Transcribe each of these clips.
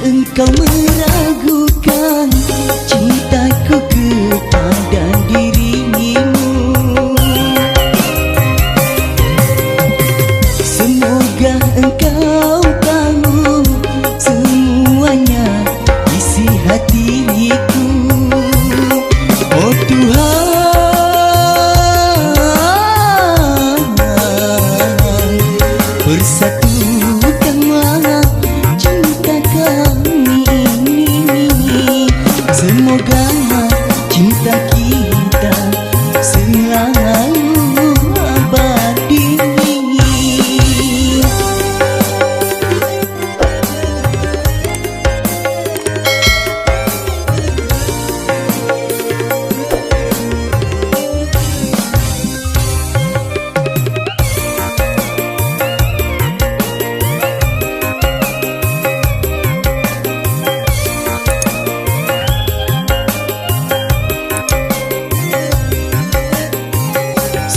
engkau meragukan cintaku kepada dirimu. Semoga engkau tahu semuanya isi hatiku. Oh Tuhan, bersatukanlah cinta kami ini. Semoga cinta kita selalu abadi.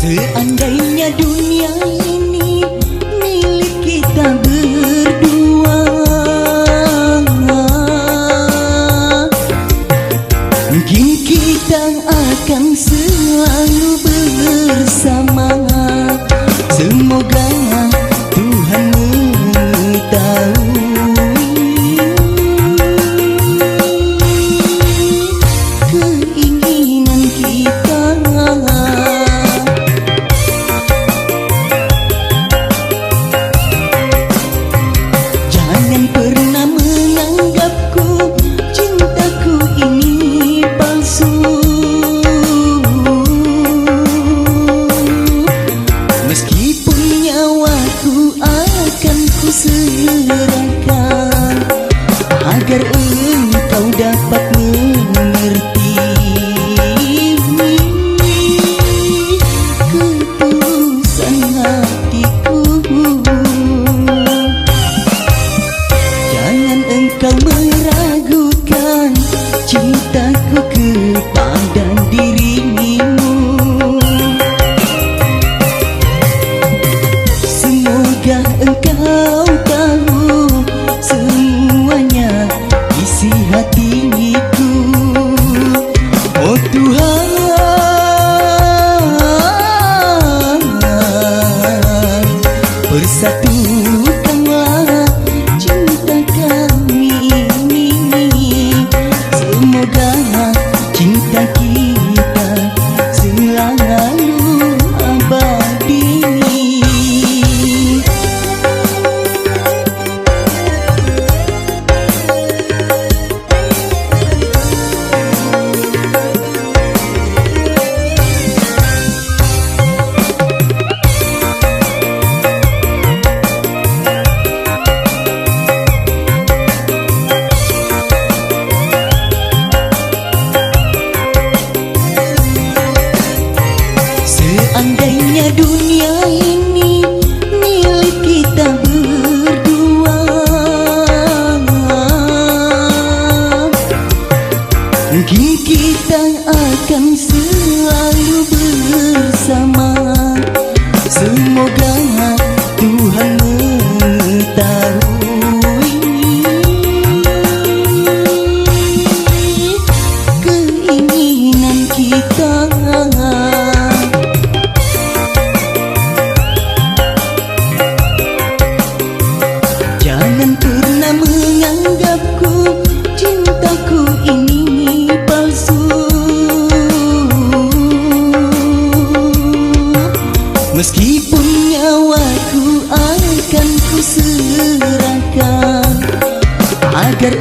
Seandainya dunia ini milik kita berdua, mungkin kita akan selalu bersama. Semoga Tuhan mengetahui keinginan kita. Jangan pernah menganggapku cintaku ini palsu. Meskipun nyawaku akan kuserahkan agar engkau dapat mengerti ketulusan hatiku. Jangan engkau meragukan cintaku kepada dirimu. Semoga engkau tahu semuanya isi hatiku. Oh Tuhan, bersatukanlah cinta kami ini. Semoga cinta kita selalu abadi. Seandainya dunia ini milik kita berdua, mungkin kita akan selalu bersama. Semoga Tuhan mengetahui keinginan kita. Jangan pernah menganggapku cintaku ini palsu. Meskipun nyawaku akan kuserahkan agar